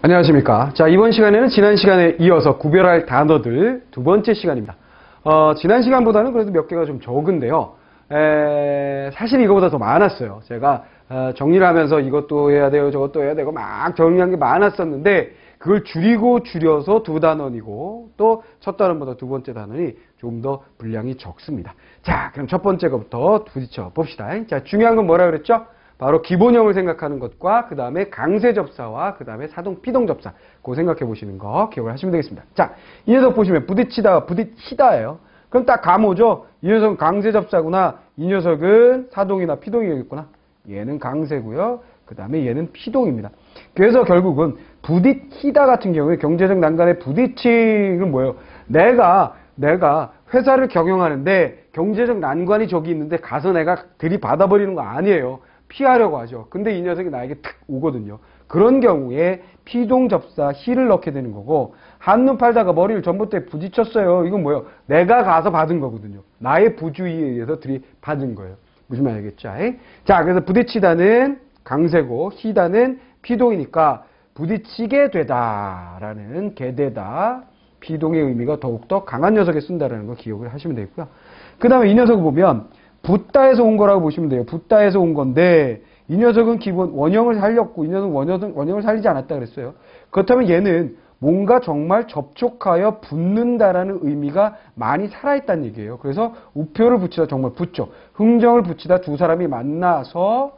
안녕하십니까. 자, 이번 시간에는 지난 시간에 이어서 구별할 단어들 두 번째 시간입니다. 지난 시간보다는 그래도 몇 개가 좀 적은데요. 사실 이거보다 더 많았어요. 제가 정리를 하면서 이것도 해야 돼요, 저것도 해야 되고 막 정리한 게 많았었는데 그걸 줄여서 두 단원이고 또 첫 단원보다 두 번째 단원이 좀 더 분량이 적습니다. 자, 그럼 첫 번째 것부터 부딪혀 봅시다. 자, 중요한 건 뭐라 그랬죠? 바로 기본형을 생각하는 것과 그 다음에 강세접사와 그 다음에 사동-피동접사 그거 생각해 보시는 거 기억을 하시면 되겠습니다. 자, 이 녀석 보시면 부딪히다, 부딪히다예요. 그럼 딱 감오죠? 이 녀석은 강세접사구나. 이 녀석은 사동이나 피동이겠구나. 얘는 강세고요. 그 다음에 얘는 피동입니다. 그래서 결국은 부딪히다 같은 경우에 경제적 난관의 부딪힘은 뭐예요? 내가 회사를 경영하는데 경제적 난관이 저기 있는데 가서 내가 들이받아버리는 거 아니에요. 피하려고 하죠. 근데 이 녀석이 나에게 탁 오거든요. 그런 경우에 피동접사 히를 넣게 되는 거고 한눈 팔다가 머리를 전봇대에 부딪혔어요. 이건 뭐예요? 내가 가서 받은 거거든요. 나의 부주의에 의해서 들이받은 거예요. 무슨 말 알겠죠? 자, 그래서 부딪히다는 강세고 히다는 피동이니까 부딪히게 되다라는 게되다 피동의 의미가 더욱더 강한 녀석에 쓴다라는 거 기억을 하시면 되고요. 그 다음에 이 녀석을 보면 붓다에서 온 거라고 보시면 돼요. 붓다에서 온 건데 이 녀석은 기본 원형을 살렸고 이 녀석은 원형을 살리지 않았다 그랬어요. 그렇다면 얘는 뭔가 정말 접촉하여 붙는다라는 의미가 많이 살아있다는 얘기예요. 그래서 우표를 붙이다 정말 붙죠. 흥정을 붙이다 두 사람이 만나서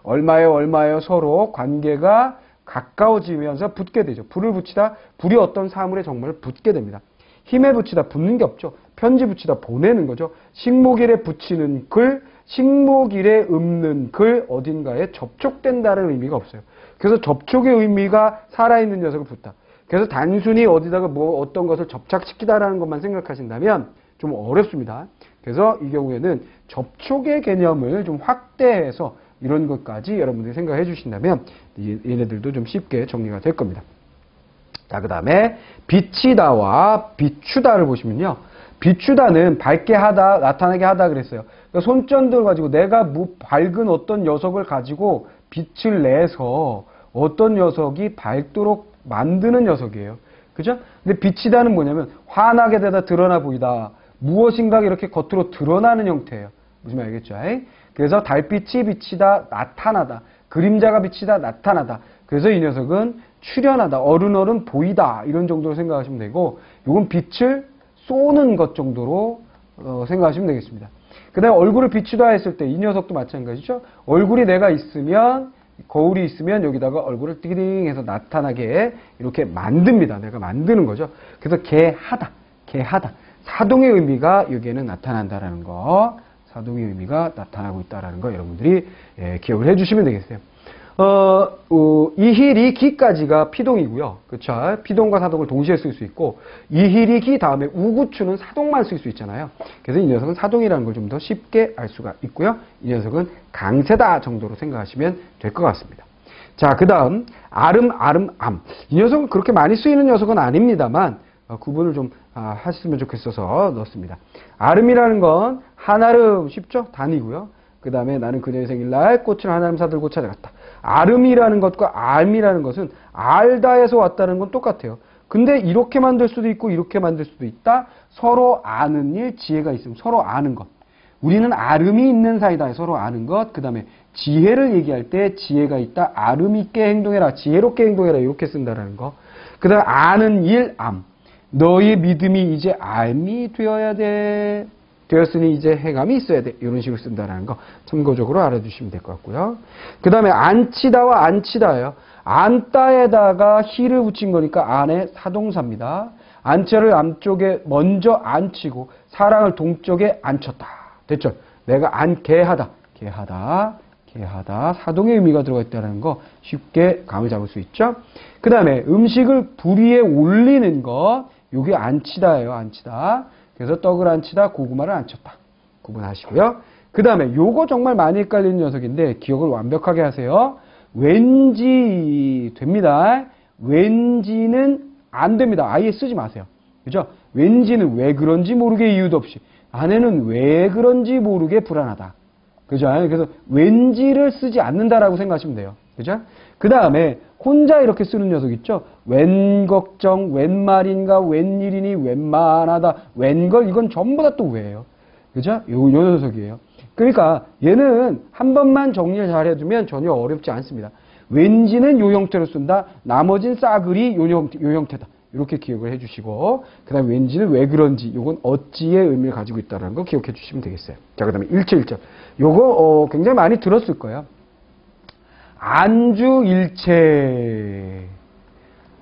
얼마예요 서로 관계가 가까워지면서 붙게 되죠. 불을 붙이다 불이 어떤 사물에 정말 붙게 됩니다. 힘에 붙이다 붙는 게 없죠. 편지 붙이다 보내는 거죠. 식목일에 붙이는 글, 식목일에 읊는 글 어딘가에 접촉된다는 의미가 없어요. 그래서 접촉의 의미가 살아있는 녀석을 붙다. 그래서 단순히 어디다가 뭐 어떤 것을 접착시키다라는 것만 생각하신다면 좀 어렵습니다. 그래서 이 경우에는 접촉의 개념을 좀 확대해서 이런 것까지 여러분들이 생각해 주신다면 얘네들도 좀 쉽게 정리가 될 겁니다. 자, 그 다음에 비치다와 비추다를 보시면요. 비추다는 밝게 하다, 나타나게 하다 그랬어요. 그러니까 손전등을 가지고 내가 밝은 어떤 녀석을 가지고 빛을 내서 어떤 녀석이 밝도록 만드는 녀석이에요. 그죠? 근데 비치다는 뭐냐면 환하게 되다 드러나 보이다. 무엇인가 이렇게 겉으로 드러나는 형태예요. 무슨 말 알겠죠? 그래서 달빛이 비치다, 나타나다. 그림자가 비치다, 나타나다. 그래서 이 녀석은 출현하다, 어른어른 보이다 이런 정도로 생각하시면 되고 이건 빛을 쏘는 것 정도로 생각하시면 되겠습니다. 그 다음에 얼굴을 비추다 했을 때 이 녀석도 마찬가지죠. 얼굴이 내가 있으면 거울이 있으면 여기다가 얼굴을 띠링 해서 나타나게 이렇게 만듭니다. 내가 만드는 거죠. 그래서 개하다. 사동의 의미가 여기에는 나타난다라는 거. 사동의 의미가 나타나고 있다라는 거 여러분들이 기억을 해주시면 되겠어요. 이힐이 기까지가 피동이고요. 그렇죠? 피동과 사동을 동시에 쓸 수 있고 이힐이 기 다음에 우구추는 사동만 쓸 수 있잖아요. 그래서 이 녀석은 사동이라는 걸 좀 더 쉽게 알 수가 있고요. 이 녀석은 강세다 정도로 생각하시면 될 것 같습니다. 자, 그 다음 암. 이 녀석은 그렇게 많이 쓰이는 녀석은 아닙니다만 구분을 좀 하셨으면 좋겠어서 넣었습니다. 아름이라는 건 한아름 쉽죠? 단이고요. 그 다음에 나는 그녀의 생일날 꽃을 한아름 사들고 찾아갔다. 아름이라는 것과 암이라는 것은 알다에서 왔다는 건 똑같아요. 근데 이렇게 만들 수도 있고 이렇게 만들 수도 있다. 서로 아는 일, 지혜가 있으면 서로 아는 것. 우리는 아름이 있는 사이다. 서로 아는 것. 그 다음에 지혜를 얘기할 때 지혜가 있다. 아름 있게 행동해라. 지혜롭게 행동해라. 이렇게 쓴다라는 거. 그 다음에 아는 일, 암. 너의 믿음이 이제 암이 되어야 돼. 되었으니 이제 행함이 있어야 돼. 이런 식으로 쓴다는 거 참고적으로 알아주시면 될 것 같고요. 그 다음에 안치다와 안치다예요. 안다에다가 히를 붙인 거니까 안에 사동사입니다. 안치를 남쪽에 먼저 앉히고 사랑을 동쪽에 앉혔다. 됐죠? 내가 개하다 사동의 의미가 들어가 있다는 거 쉽게 감을 잡을 수 있죠. 그 다음에 음식을 불 위에 올리는 것 이게 안치다예요. 안치다. 그래서 떡을 안치다, 고구마를 안쳤다. 구분하시고요. 그 다음에 요거 정말 많이 헷갈리는 녀석인데 기억을 완벽하게 하세요. 왠지 됩니다. 왠지는 안 됩니다. 아예 쓰지 마세요. 그죠? 왠지는 왜 그런지 모르게 이유도 없이. 아내는 왜 그런지 모르게 불안하다. 그죠? 그래서 왠지를 쓰지 않는다라고 생각하시면 돼요. 그죠? 그 다음에 혼자 이렇게 쓰는 녀석 있죠? 웬 걱정, 웬 말인가, 웬일이니, 웬만하다, 웬걸, 이건 전부 다 또 왜예요. 그죠? 요 녀석이에요. 그러니까 얘는 한 번만 정리를 잘 해두면 전혀 어렵지 않습니다. 왠지는 요 형태로 쓴다. 나머진 싸그리 요 형태다. 이렇게 기억을 해주시고, 그 다음에 왠지는 왜 그런지, 요건 어찌의 의미를 가지고 있다는 거 기억해 주시면 되겠어요. 자, 그 다음에 1절. 요거 굉장히 많이 들었을 거예요. 안주일체.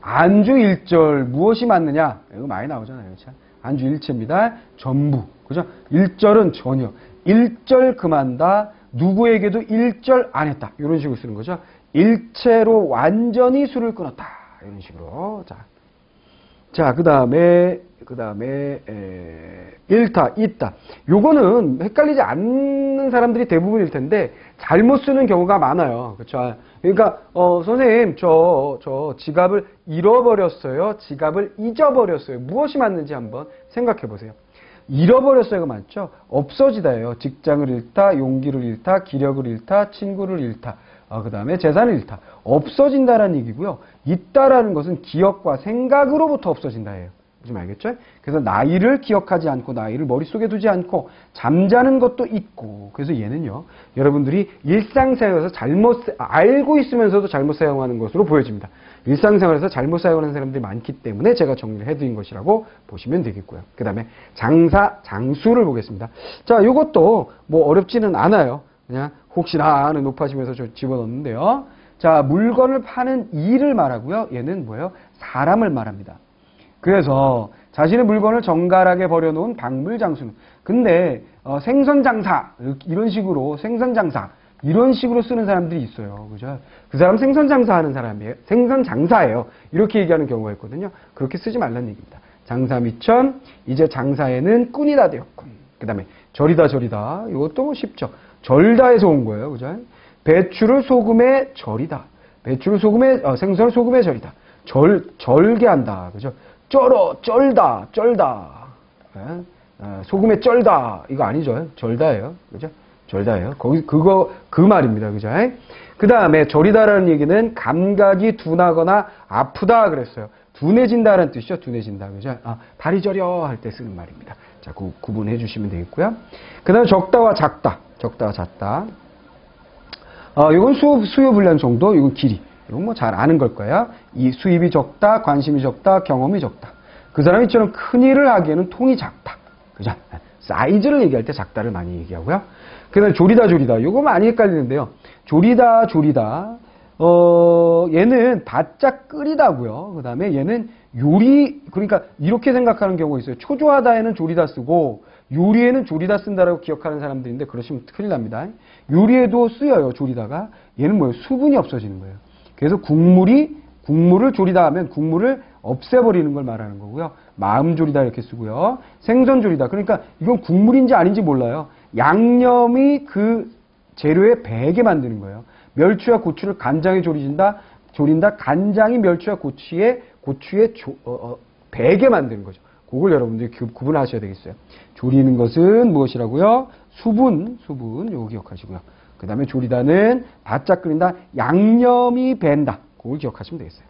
안주일절 무엇이 맞느냐? 이거 많이 나오잖아요. 그렇죠? 안주일체입니다. 전부. 그죠? 일절은 전혀. 일절 금한다. 누구에게도 일절 안 했다. 이런 식으로 쓰는 거죠. 일체로 완전히 술을 끊었다. 이런 식으로. 자, 그 다음에, 일타, 있다. 요거는 헷갈리지 않는 사람들이 대부분일 텐데, 잘못 쓰는 경우가 많아요. 그쵸? 그러니까, 선생님, 저 지갑을 잃어버렸어요. 지갑을 잊어버렸어요. 무엇이 맞는지 한번 생각해 보세요. 잃어버렸어요가 맞죠? 없어지다예요. 직장을 잃다, 용기를 잃다, 기력을 잃다, 친구를 잃다. 그 다음에 재산을 잃다. 없어진다라는 얘기고요. 있다라는 것은 기억과 생각으로부터 없어진다예요. 무슨 알겠죠? 그래서 나이를 기억하지 않고 나이를 머릿속에 두지 않고 잠자는 것도 있고, 그래서 얘는요, 여러분들이 일상생활에서 알고 있으면서도 잘못 사용하는 것으로 보여집니다. 일상생활에서 잘못 사용하는 사람들이 많기 때문에 제가 정리를 해드린 것이라고 보시면 되겠고요. 그 다음에 장수를 보겠습니다. 자, 이것도 뭐 어렵지는 않아요. 그냥 혹시나 하는 높아지면서 저 집어넣는데요. 자, 물건을 파는 일을 말하고요. 얘는 뭐예요? 사람을 말합니다. 그래서 자신의 물건을 정갈하게 버려놓은 박물장수는. 근데 생선장사 이런 식으로 생선장사 이런 식으로 쓰는 사람들이 있어요. 그죠? 그 사람 생선장사 하는 사람이에요. 생선장사예요. 이렇게 얘기하는 경우가 있거든요. 그렇게 쓰지 말라는 얘기입니다. 장사 미천, 이제 장사에는 꾼이 다 되었군. 그 다음에 절이다. 이것도 뭐 쉽죠. 절다에서 온 거예요. 그죠? 배추를 소금에 절이다. 생선을 소금에 절이다. 절게 한다. 그죠? 쩔다. 소금에 쩔다. 이거 아니죠. 절다예요. 그죠? 절다예요. 그 말입니다. 그죠? 그 다음에 절이다라는 얘기는 감각이 둔하거나 아프다 그랬어요. 둔해진다라는 뜻이죠. 둔해진다. 그죠? 다리 저려 할 때 쓰는 말입니다. 자, 구분해 주시면 되겠고요. 그 다음에 적다와 작다. 이건 수요 분량 정도, 이건 길이. 이건 뭐 잘 아는 걸 거예요. 이 수입이 적다, 관심이 적다, 경험이 적다. 그 사람이 이처럼 큰 일을 하기에는 통이 작다. 그죠? 사이즈를 얘기할 때 작다를 많이 얘기하고요. 그 다음에 조리다. 이거 많이 헷갈리는데요. 조리다. 얘는 바짝 끓이다고요. 그 다음에 얘는 요리, 그러니까 이렇게 생각하는 경우가 있어요. 초조하다에는 조리다 쓰고, 요리에는 조리다 쓴다라고 기억하는 사람들인데, 그러시면 큰일 납니다. 요리에도 쓰여요, 조리다가. 얘는 뭐예요? 수분이 없어지는 거예요. 그래서 국물을 조리다 하면 국물을 없애버리는 걸 말하는 거고요. 마음 조리다 이렇게 쓰고요. 생선 조리다. 그러니까 이건 국물인지 아닌지 몰라요. 양념이 그 재료에 배게 만드는 거예요. 멸치와 고추를 간장에 조린다. 간장이 멸치와 고추에 배게 만드는 거죠. 그걸 여러분들이 구분하셔야 되겠어요. 조리는 것은 무엇이라고요? 수분 요거 기억하시고요. 그 다음에 조리다는 바짝 끓인다. 양념이 밴다. 그걸 기억하시면 되겠어요.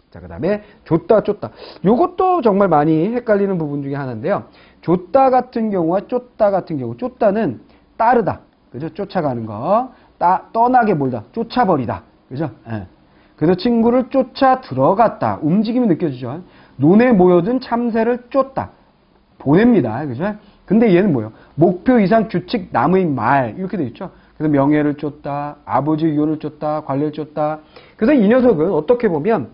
자, 그 다음에 줬다. 요것도 정말 많이 헷갈리는 부분 중에 하나인데요. 줬다 같은 경우와 쫓다 같은 경우. 쫓다는 따르다. 그죠? 쫓아가는 거. 떠나게 몰다. 쫓아버리다. 그죠? 예. 그래서 친구를 쫓아 들어갔다. 움직임이 느껴지죠? 논에 모여든 참새를 쫓다. 보냅니다. 그죠? 근데 얘는 뭐예요? 목표 이상 규칙 남의 말. 이렇게 돼 있죠? 그래서 명예를 쫓다. 아버지 유언을 쫓다. 관례를 쫓다. 그래서 이 녀석은 어떻게 보면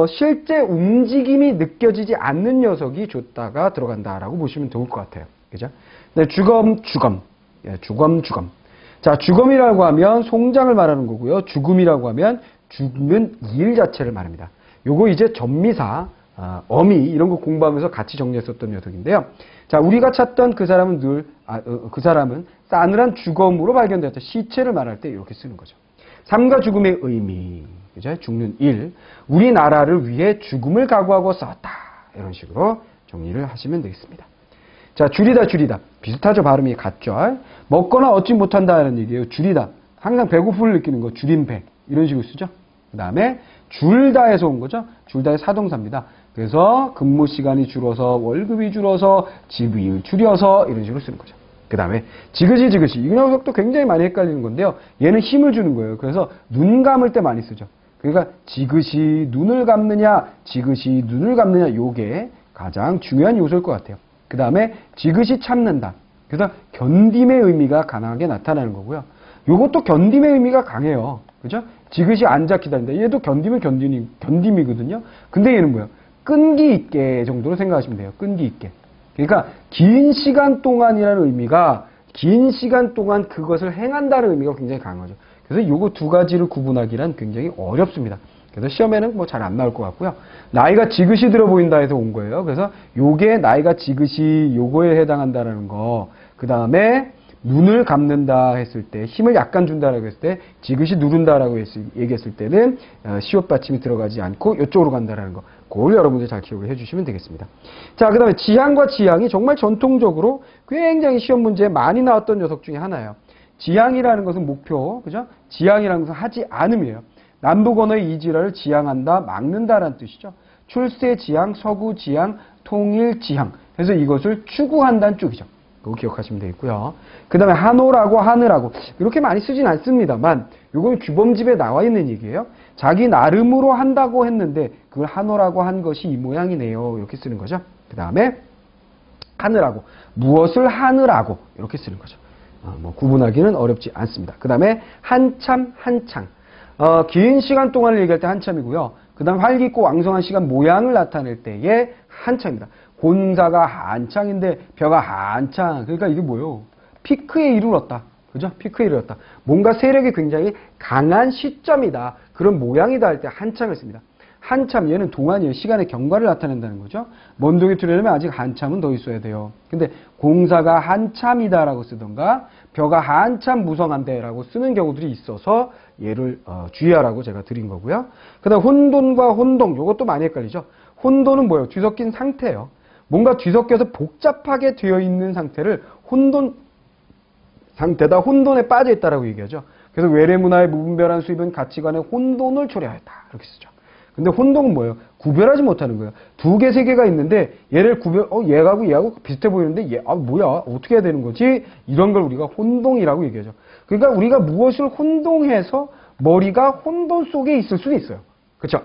실제 움직임이 느껴지지 않는 녀석이 쫓다가 들어간다라고 보시면 좋을 것 같아요. 그죠? 네, 주검. 예, 주검. 자, 주검이라고 하면 송장을 말하는 거고요. 죽음이라고 하면 죽는 일 자체를 말합니다. 요거 이제 전미사, 어미 이런 거 공부하면서 같이 정리했었던 녀석인데요. 자, 우리가 찾던 그 사람은 그 사람은 싸늘한 주검으로 발견되었다. 시체를 말할 때 이렇게 쓰는 거죠. 삶과 죽음의 의미, 그죠? 죽는 일, 우리나라를 위해 죽음을 각오하고 싸웠다. 이런 식으로 정리를 하시면 되겠습니다. 자, 줄이다. 비슷하죠? 발음이 같죠? 먹거나 얻지 못한다는 얘기예요. 줄이다. 항상 배고픔을 느끼는 거, 줄인 배. 이런 식으로 쓰죠? 그 다음에 줄다에서 온 거죠. 줄다의 사동사입니다. 그래서 근무 시간이 줄어서 월급이 줄어서 집이 줄여서 이런 식으로 쓰는 거죠. 그 다음에 지그시 지그시 이 녀석도 굉장히 많이 헷갈리는 건데요. 얘는 힘을 주는 거예요. 그래서 눈 감을 때 많이 쓰죠. 그러니까 지그시 눈을 감느냐 지그시 눈을 감느냐 요게 가장 중요한 요소일 것 같아요. 그 다음에 지그시 참는다. 그래서 견딤의 의미가 강하게 나타나는 거고요. 요것도 견딤의 의미가 강해요. 그죠? 지그시 앉아 기다린다. 얘도 견딤은 견딤이거든요. 근데 얘는 뭐예요? 끈기 있게 정도로 생각하시면 돼요. 끈기 있게. 그러니까 긴 시간 동안이라는 의미가 긴 시간 동안 그것을 행한다는 의미가 굉장히 강한 거죠. 그래서 요거 두 가지를 구분하기란 굉장히 어렵습니다. 그래서 시험에는 뭐 잘 안 나올 것 같고요. 나이가 지그시 들어 보인다 해서 온 거예요. 그래서 요게 나이가 지그시 요거에 해당한다라는 거. 그 다음에 눈을 감는다 했을 때 힘을 약간 준다라고 했을 때 지그시 누른다라고 얘기했을 때는 시옷 받침이 들어가지 않고 이쪽으로 간다라는 거. 그걸 여러분들 잘 기억을 해주시면 되겠습니다. 자, 그 다음에 지향과 지향이 정말 전통적으로 굉장히 시험 문제에 많이 나왔던 녀석 중에 하나예요. 지향이라는 것은 목표, 그죠? 지향이라는 것은 하지 않음이에요. 남북 언어의 이질화를 지향한다, 막는다라는 뜻이죠. 출세 지향, 서구 지향, 통일 지향. 그래서 이것을 추구한다는 쪽이죠. 그거 기억하시면 되겠고요. 그 다음에 한오라고 하느라고 이렇게 많이 쓰진 않습니다만 이건 규범집에 나와 있는 얘기예요. 자기 나름으로 한다고 했는데 그걸 한오라고 한 것이 이 모양이네요. 이렇게 쓰는 거죠. 그 다음에 하느라고 무엇을 하느라고 이렇게 쓰는 거죠. 뭐 구분하기는 어렵지 않습니다. 그 다음에 한참 한창 긴 시간 동안을 얘기할 때 한참이고요. 그 다음 활기있고 왕성한 시간 모양을 나타낼 때의 한참입니다. 곤사가 한창인데 벼가 한창. 그러니까 이게 뭐예요? 피크에 이르렀다. 그죠? 피크에 이르렀다. 뭔가 세력이 굉장히 강한 시점이다. 그런 모양이다 할 때 한창을 씁니다. 한참 얘는 동안이에요. 시간의 경과를 나타낸다는 거죠. 먼독이 들으려면 아직 한참은 더 있어야 돼요. 근데 공사가 한참이다라고 쓰던가 벼가 한참 무성한데라고 쓰는 경우들이 있어서 얘를 주의하라고 제가 드린 거고요. 그 다음 혼돈과 혼동 이것도 많이 헷갈리죠. 혼돈은 뭐예요? 뒤섞인 상태예요. 뭔가 뒤섞여서 복잡하게 되어 있는 상태를 혼돈 상태다. 혼돈에 빠져 있다라고 얘기하죠. 그래서 외래문화의 무분별한 수입은 가치관의 혼돈을 초래하였다. 이렇게 쓰죠. 근데 혼동은 뭐예요? 구별하지 못하는 거예요. 두 개, 세 개가 있는데 얘를 얘하고 비슷해 보이는데 뭐야? 어떻게 해야 되는 거지? 이런 걸 우리가 혼동이라고 얘기하죠. 그러니까 우리가 무엇을 혼동해서 머리가 혼돈 속에 있을 수도 있어요. 그렇죠?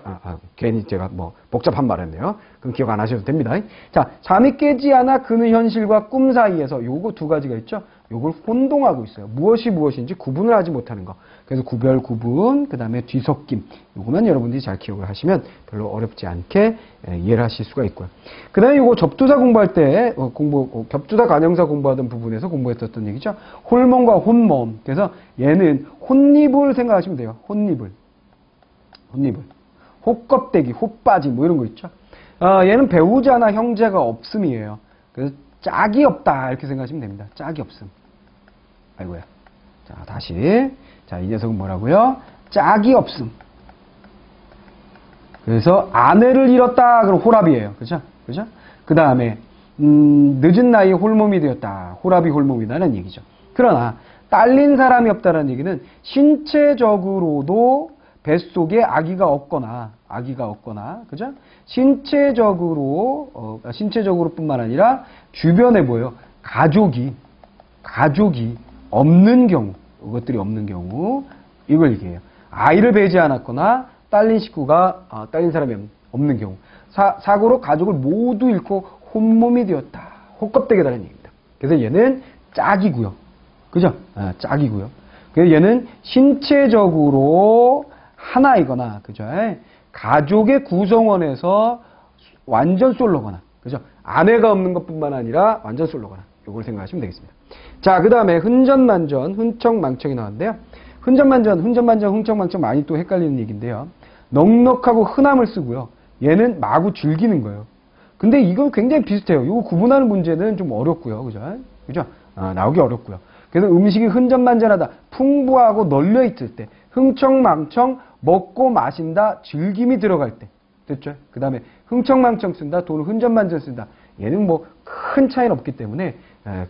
괜히 제가 뭐 복잡한 말 했네요. 그럼 기억 안 하셔도 됩니다. 자, 잠이 깨지 않아 그는 현실과 꿈 사이에서 요거 두 가지가 있죠. 요걸 혼동하고 있어요. 무엇이 무엇인지 구분을 하지 못하는 거. 그래서 구별, 구분, 그 다음에 뒤섞임. 요거만 여러분들이 잘 기억을 하시면 별로 어렵지 않게 이해를 하실 수가 있고요. 그 다음에 요거 접두사 공부할 때 접두사 관형사 공부하던 부분에서 공부했었던 얘기죠. 홀몸과 혼몸. 그래서 얘는 혼입을 생각하시면 돼요. 혼입을. 혹껍데기, 혹바지 뭐 이런 거 있죠. 얘는 배우자나 형제가 없음이에요. 그래서 짝이 없다 이렇게 생각하시면 됩니다. 짝이 없음. 아이고야. 자, 다시. 자, 이 녀석은 뭐라고요? 짝이 없음. 그래서 아내를 잃었다. 그럼 호랍이에요. 그죠? 그 다음에 늦은 나이에 홀몸이 되었다. 호랍이 홀몸이다는 얘기죠. 그러나 딸린 사람이 없다는 얘기는 신체적으로도 뱃속에 아기가 없거나, 그죠? 신체적으로뿐만 아니라 주변에 뭐예요? 가족이 없는 경우, 이것들이 없는 경우, 이걸 얘기해요. 아이를 배지 않았거나, 딸린 사람이 없는 경우. 사고로 가족을 모두 잃고 혼몸이 되었다. 혹껍데기다라는 얘기입니다. 그래서 얘는 짝이고요. 그죠? 짝이고요. 그래서 얘는 신체적으로 하나이거나, 그죠? 가족의 구성원에서 완전 솔로거나, 그죠? 아내가 없는 것뿐만 아니라 완전 솔로거나, 요걸 생각하시면 되겠습니다. 자, 그 다음에 흔전만전, 흥청망청이 나왔는데요. 흔전만전, 흥청망청 많이 또 헷갈리는 얘기인데요. 넉넉하고 흔함을 쓰고요. 얘는 마구 즐기는 거예요. 근데 이건 굉장히 비슷해요. 이거 구분하는 문제는 좀 어렵고요. 그죠? 나오기 어렵고요. 그래서 음식이 흔전만전하다, 풍부하고 널려 있을 때, 흥청망청, 먹고 마신다, 즐김이 들어갈 때. 됐죠? 그 다음에 흥청망청 쓴다, 돈을 흔전만전 쓴다. 얘는 뭐 큰 차이는 없기 때문에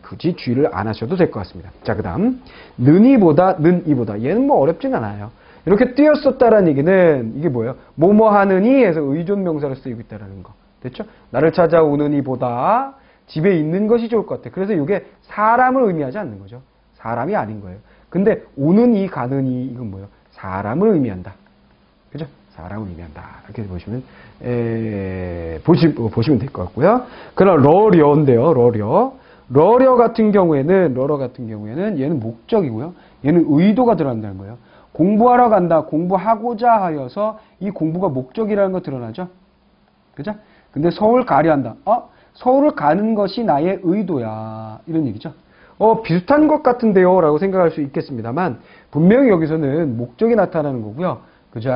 굳이 주의를 안 하셔도 될 것 같습니다. 자, 그 다음 는이보다, 는이보다. 얘는 뭐 어렵진 않아요. 이렇게 띄었었다라는 얘기는 이게 뭐예요? 뭐뭐 하느니 해서 의존 명사로 쓰이고 있다라는 거. 됐죠? 나를 찾아오느니보다 집에 있는 것이 좋을 것 같아. 그래서 이게 사람을 의미하지 않는 거죠. 사람이 아닌 거예요. 근데 오느니 가느니 이건 뭐예요? 사람을 의미한다. 그죠? 사람을 의미한다. 이렇게 보시면 보시면 될 것 같고요. 그럼 러려인데요. 러려 같은 경우에는 얘는 목적이고요. 얘는 의도가 들어간다는 거예요. 공부하러 간다. 공부하고자 하여서 이 공부가 목적이라는 거 드러나죠? 그죠? 근데 서울 가려 한다. 서울을 가는 것이 나의 의도야. 이런 얘기죠. 비슷한 것 같은데요. 라고 생각할 수 있겠습니다만, 분명히 여기서는 목적이 나타나는 거고요. 그죠?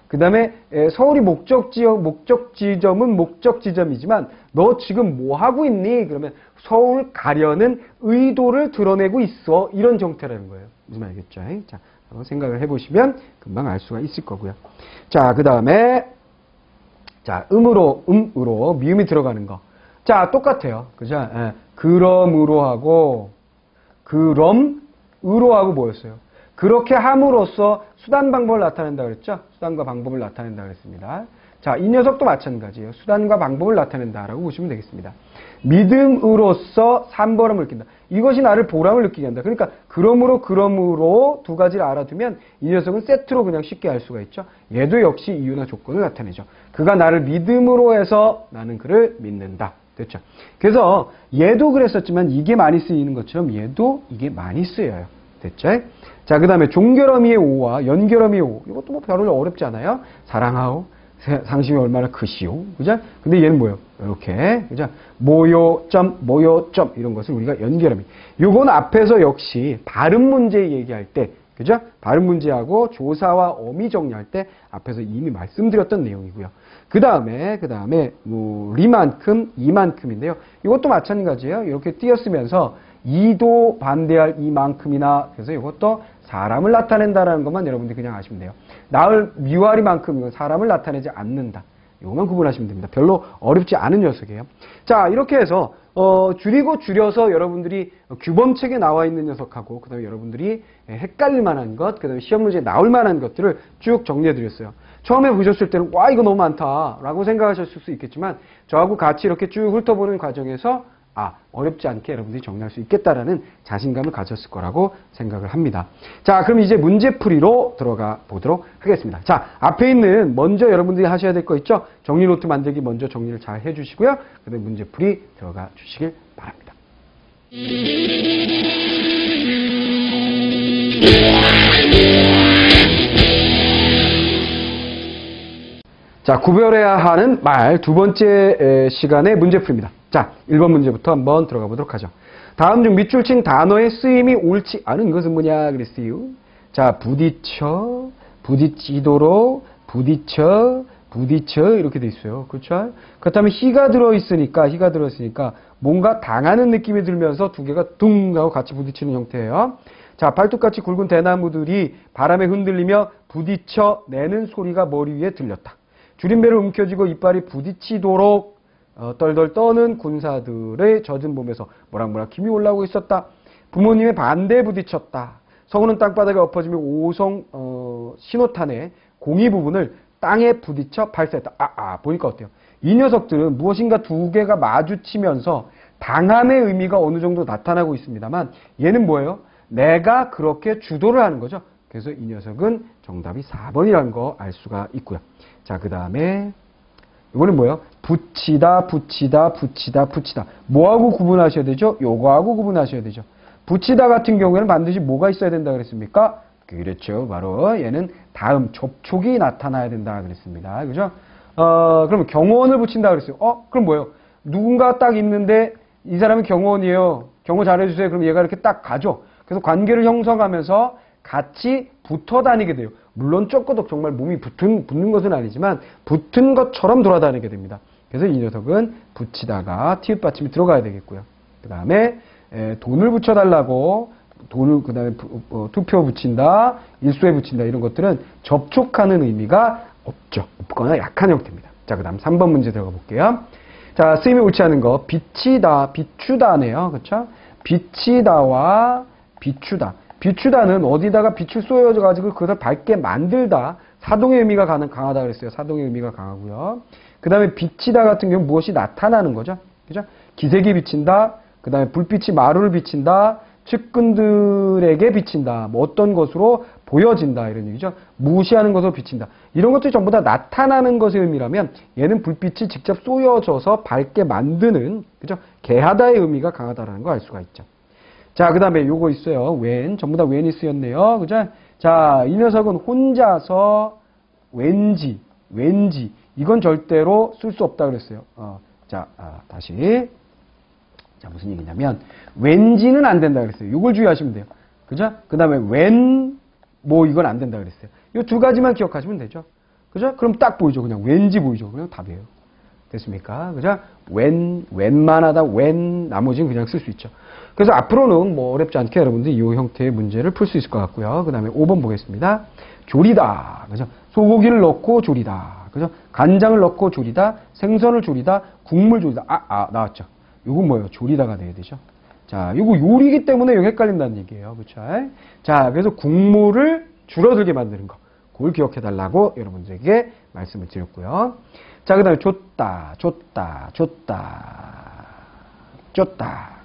그 다음에 서울이 목적 지점은 목적 지점이지만, 너 지금 뭐 하고 있니? 그러면 서울 가려는 의도를 드러내고 있어. 이런 정태라는 거예요. 무슨 말이겠죠? 자, 한번 생각을 해보시면 금방 알 수가 있을 거고요. 자, 그 다음에, 자, 음으로 미음이 들어가는 거. 자, 똑같아요. 그죠? 그럼으로 하고, 그럼으로 하고 뭐였어요? 그렇게 함으로써 수단 방법을 나타낸다 그랬죠? 수단과 방법을 나타낸다 그랬습니다. 자, 이 녀석도 마찬가지예요. 수단과 방법을 나타낸다라고 보시면 되겠습니다. 믿음으로써 산보람을 느낀다. 이것이 나를 보람을 느끼게 한다. 그러니까 그러므로 두 가지를 알아두면 이 녀석은 세트로 그냥 쉽게 알 수가 있죠. 얘도 역시 이유나 조건을 나타내죠. 그가 나를 믿음으로 해서 나는 그를 믿는다. 됐죠. 그래서 얘도 그랬었지만 이게 많이 쓰이는 것처럼 얘도 이게 많이 쓰여요. 됐죠. 자, 그 다음에 종결어미의 오와 연결어미의 오. 이것도 뭐 별로 어렵지 않아요. 사랑하오. 상심이 얼마나 크시오. 그죠? 근데 얘는 뭐예요? 이렇게. 그죠? 모요점 이런 것을 우리가 연결어미. 요건 앞에서 역시 발음 문제 얘기할 때, 그죠? 발음 문제하고 조사와 어미 정리할 때 앞에서 이미 말씀드렸던 내용이고요. 그 다음에 리만큼, 이만큼인데요. 이것도 마찬가지예요. 이렇게 띄었으면서 이도 반대할 이만큼이나, 그래서 이것도 사람을 나타낸다라는 것만 여러분들이 그냥 아시면 돼요. 나을 미워하리만큼 이건 사람을 나타내지 않는다. 이것만 구분하시면 됩니다. 별로 어렵지 않은 녀석이에요. 자, 이렇게 해서 줄이고 줄여서 여러분들이 규범책에 나와 있는 녀석하고 그 다음에 여러분들이 헷갈릴 만한 것, 그 다음에 시험 문제에 나올 만한 것들을 쭉 정리해 드렸어요. 처음에 보셨을 때는 와 이거 너무 많다 라고 생각하셨을 수 있겠지만 저하고 같이 이렇게 쭉 훑어보는 과정에서 어렵지 않게 여러분들이 정리할 수 있겠다라는 자신감을 가졌을 거라고 생각을 합니다. 자, 그럼 이제 문제풀이로 들어가 보도록 하겠습니다. 자, 앞에 있는 먼저 여러분들이 하셔야 될 거 있죠? 정리 노트 만들기 먼저 정리를 잘 해주시고요. 그 다음에 문제풀이 들어가 주시길 바랍니다. 자, 구별해야 하는 말 두 번째 시간의 문제풀이입니다. 자, 1번 문제부터 한번 들어가 보도록 하죠. 다음 중 밑줄 친 단어의 쓰임이 옳지 않은 것은 뭐냐 그랬어요. 자, 부딪혀, 부딪히도록, 부딪혀 이렇게 돼 있어요. 그렇죠? 그렇다면 희가 들어있으니까 뭔가 당하는 느낌이 들면서 두 개가 둥 하고 같이 부딪히는 형태예요. 자, 발톱같이 굵은 대나무들이 바람에 흔들리며 부딪혀 내는 소리가 머리 위에 들렸다. 줄임배를 움켜쥐고 이빨이 부딪히도록 떨덜 떠는 군사들의 젖은 몸에서 모락모락 김이 올라오고 있었다. 부모님의 반대에 부딪혔다. 성우는 땅바닥에 엎어지며 오성 신호탄의 공이 부분을 땅에 부딪혀 발사했다. 보니까 어때요? 이 녀석들은 무엇인가 두 개가 마주치면서 당함의 의미가 어느 정도 나타나고 있습니다만 얘는 뭐예요? 내가 그렇게 주도를 하는 거죠. 그래서 이 녀석은 정답이 4번이라는 거 알 수가 있고요. 자, 그 다음에 이거는 뭐예요? 붙이다. 뭐하고 구분하셔야 되죠? 요거하고 구분하셔야 되죠. 붙이다 같은 경우에는 반드시 뭐가 있어야 된다 그랬습니까? 그렇죠. 바로 얘는 다음 접촉이 나타나야 된다 그랬습니다. 그죠? 그럼 경호원을 붙인다 그랬어요. 그럼 뭐예요? 누군가 딱 있는데 이 사람은 경호원이에요. 경호 잘해주세요. 그럼 얘가 이렇게 딱 가죠. 그래서 관계를 형성하면서 같이 붙어 다니게 돼요. 물론 쫓고도 정말 몸이 붙는 것은 아니지만 붙은 것처럼 돌아다니게 됩니다. 그래서 이 녀석은 붙이다가 티읕 받침이 들어가야 되겠고요. 그 다음에 돈을 붙여달라고 그 다음에 투표 붙인다, 일소에 붙인다 이런 것들은 접촉하는 의미가 없죠. 없거나 약한 형태입니다. 자, 그 다음 3번 문제 들어가 볼게요. 자, 쓰임이 옳지 않은 거 비추다네요. 그렇죠? 비치다와 비추다. 비추다는 어디다가 빛을 쏘여가지고 그것을 밝게 만들다. 사동의 의미가 강하다 그랬어요. 사동의 의미가 강하고요. 그 다음에 비치다 같은 경우는 무엇이 나타나는 거죠. 그죠? 기색이 비친다. 그 다음에 불빛이 마루를 비친다. 측근들에게 비친다. 뭐 어떤 것으로 보여진다. 이런 얘기죠. 무시하는 것으로 비친다. 이런 것들이 전부 다 나타나는 것의 의미라면 얘는 불빛이 직접 쏘여져서 밝게 만드는, 그죠? 개하다의 의미가 강하다라는 거 알 수가 있죠. 자, 그 다음에 요거 있어요. when. 전부 다 when이 쓰였네요. 그죠? 자, 이 녀석은 혼자서 왠지. 이건 절대로 쓸 수 없다 그랬어요. 다시. 자, 무슨 얘기냐면, 왠지는 안 된다 그랬어요. 이걸 주의하시면 돼요. 그죠? 그 다음에 when, 이건 안 된다 그랬어요. 이 두 가지만 기억하시면 되죠. 그죠? 그럼 딱 보이죠. 그냥 왠지 보이죠. 그냥 답이에요. 됐습니까? 그죠? 웬만하다, 나머지는 그냥 쓸 수 있죠. 그래서 앞으로는 어렵지 않게 여러분들이 이 형태의 문제를 풀 수 있을 것 같고요. 그 다음에 5번 보겠습니다. 조리다. 그죠? 소고기를 넣고 조리다. 그죠? 간장을 넣고 조리다. 생선을 조리다. 국물 조리다. 나왔죠. 이건 뭐예요? 조리다가 돼야 되죠. 자, 이거 요리이기 때문에 여기 헷갈린다는 얘기예요. 그렇죠? 자, 그래서 국물을 줄어들게 만드는 거. 그걸 기억해 달라고 여러분들에게 말씀을 드렸고요. 자, 그 다음에 줬다.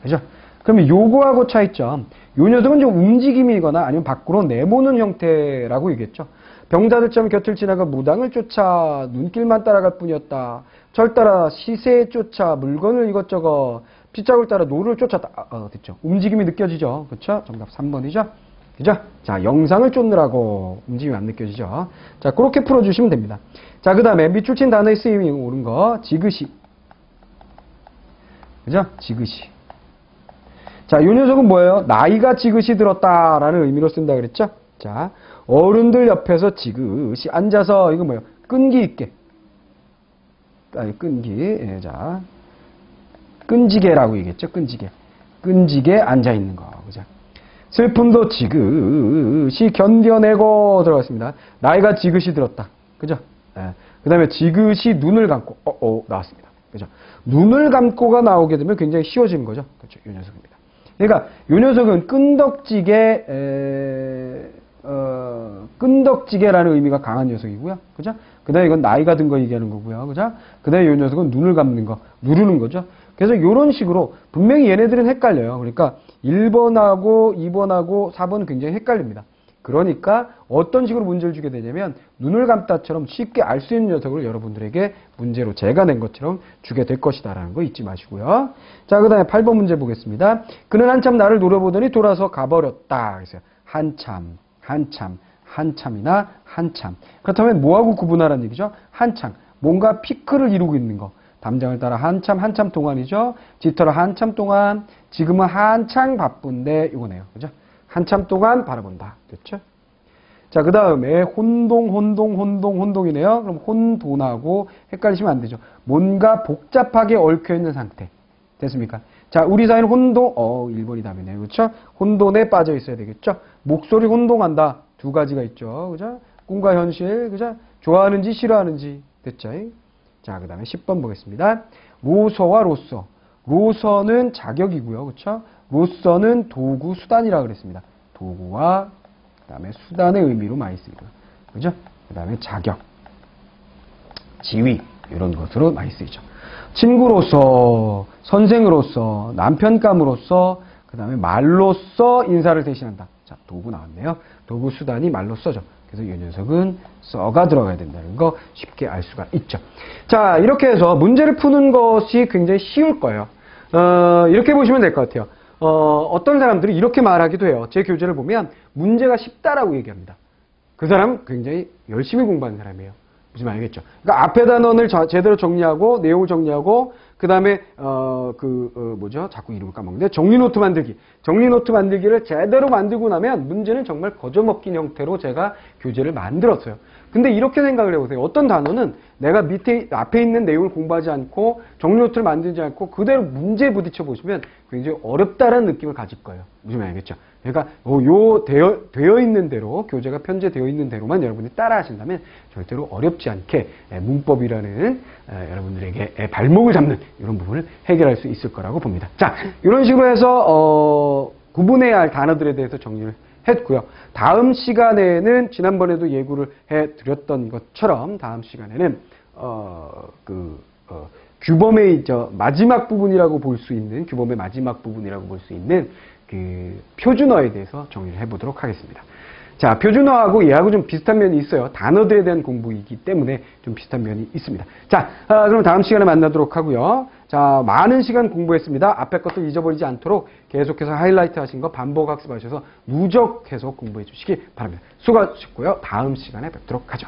그죠? 그러면 요거하고 차이점. 요 녀석은 좀 움직임이거나 아니면 밖으로 내모는 형태라고 얘기했죠. 병자들처럼 곁을 지나가 무당을 쫓아 눈길만 따라갈 뿐이었다. 절 따라 시세에 쫓아 물건을 이것저것 빗자국을 따라 노를 쫓았다. 됐죠. 움직임이 느껴지죠. 그렇죠? 정답 3번이죠. 그죠? 자, 영상을 쫓느라고 움직임이 안 느껴지죠. 자, 그렇게 풀어주시면 됩니다. 자, 그 다음에 밑줄 친 단어의 쓰임이 옳은 거. 지그시. 그죠? 지그시. 자, 요 녀석은 뭐예요? 나이가 지그시 들었다라는 의미로 쓴다 그랬죠? 자, 어른들 옆에서 지그시 앉아서, 이거 뭐예요? 끈기 있게. 끈기. 자, 끈지게라고 얘기했죠? 끈지게 앉아있는 거. 그죠? 슬픔도 지그시 견뎌내고 들어갔습니다. 나이가 지그시 들었다. 그죠? 그 다음에 지그시 눈을 감고, 나왔습니다. 그죠? 눈을 감고가 나오게 되면 굉장히 쉬워지는 거죠. 그렇죠? 이 녀석입니다. 그러니까 이 녀석은 끈덕지게라는 의미가 강한 녀석이고요. 그죠? 그 다음에 이건 나이가 든 거 얘기하는 거고요. 그죠? 그 다음에 이 녀석은 눈을 감는 거, 누르는 거죠. 그래서 이런 식으로 분명히 얘네들은 헷갈려요. 그러니까 1번하고 2번하고 4번은 굉장히 헷갈립니다. 그러니까 어떤 식으로 문제를 주게 되냐면 눈을 감다처럼 쉽게 알 수 있는 녀석을 여러분들에게 문제로 제가 낸 것처럼 주게 될 것이다 라는 거 잊지 마시고요. 자, 그 다음에 8번 문제 보겠습니다. 그는 한참 나를 노려보더니 돌아서 가버렸다. 그래서 한참이나 한참. 그렇다면 뭐하고 구분하라는 얘기죠? 한창. 뭔가 피크를 이루고 있는 거. 담장을 따라 한참 동안이죠. 짙어라 한참 동안. 지금은 한창 바쁜데 이거네요. 그죠? 한참 동안 바라본다. 됐죠? 자, 그 다음에 혼동이네요. 그럼 혼돈하고 헷갈리시면 안 되죠. 뭔가 복잡하게 얽혀있는 상태. 됐습니까? 자, 우리 사이는 혼동, 1번이 답이네요. 그렇죠? 혼돈에 빠져 있어야 되겠죠? 목소리 혼동한다. 두 가지가 있죠. 그죠? 꿈과 현실. 그죠? 좋아하는지 싫어하는지. 됐죠? 자, 그 다음에 10번 보겠습니다. 로서와 로서. 로서는 자격이고요. 그렇죠? 로서는 도구, 수단이라고 그랬습니다. 도구와 그 다음에 수단의 의미로 많이 쓰이고요. 그죠? 그 다음에 자격, 지위 이런 것으로 많이 쓰이죠. 친구로서, 선생으로서, 남편감으로서, 그 다음에 말로서 인사를 대신한다. 자, 도구 나왔네요. 도구, 수단이 말로서죠. 그래서 이 녀석은 써가 들어가야 된다는 거 쉽게 알 수가 있죠. 자, 이렇게 해서 문제를 푸는 것이 굉장히 쉬울 거예요. 이렇게 보시면 될 것 같아요. 어떤 사람들이 이렇게 말하기도 해요. 제 교재를 보면 문제가 쉽다라고 얘기합니다. 그 사람은 굉장히 열심히 공부하는 사람이에요. 무슨 말이겠죠? 그러니까 앞에 단원을 제대로 정리하고 내용을 정리하고 그 다음에 자꾸 이름을 까먹는데 정리 노트 만들기를 제대로 만들고 나면 문제는 정말 거저먹긴 형태로 제가 교재를 만들었어요. 근데 이렇게 생각을 해보세요. 어떤 단어는 내가 앞에 있는 내용을 공부하지 않고 정리 노트를 만들지 않고 그대로 문제에 부딪혀 보시면 굉장히 어렵다라는 느낌을 가질 거예요. 무슨 말이겠죠? 그러니까 되어 있는 대로 교재가 편제되어 있는 대로만 여러분이 따라 하신다면 절대로 어렵지 않게 문법이라는 여러분들에게 발목을 잡는 이런 부분을 해결할 수 있을 거라고 봅니다. 자, 이런 식으로 해서 구분해야 할 단어들에 대해서 정리를 했고요. 다음 시간에는 지난번에도 예고를 해드렸던 것처럼 다음 시간에는 규범의 마지막 부분이라고 볼 수 있는 규범의 마지막 부분이라고 볼 수 있는 그 표준어에 대해서 정리를 해보도록 하겠습니다. 자, 표준어하고 얘하고 좀 비슷한 면이 있어요. 단어들에 대한 공부이기 때문에 좀 비슷한 면이 있습니다. 자, 그럼 다음 시간에 만나도록 하고요. 자, 많은 시간 공부했습니다. 앞에 것도 잊어버리지 않도록 계속해서 하이라이트 하신 거 반복 학습하셔서 누적 해서 공부해 주시기 바랍니다. 수고하셨고요. 다음 시간에 뵙도록 하죠.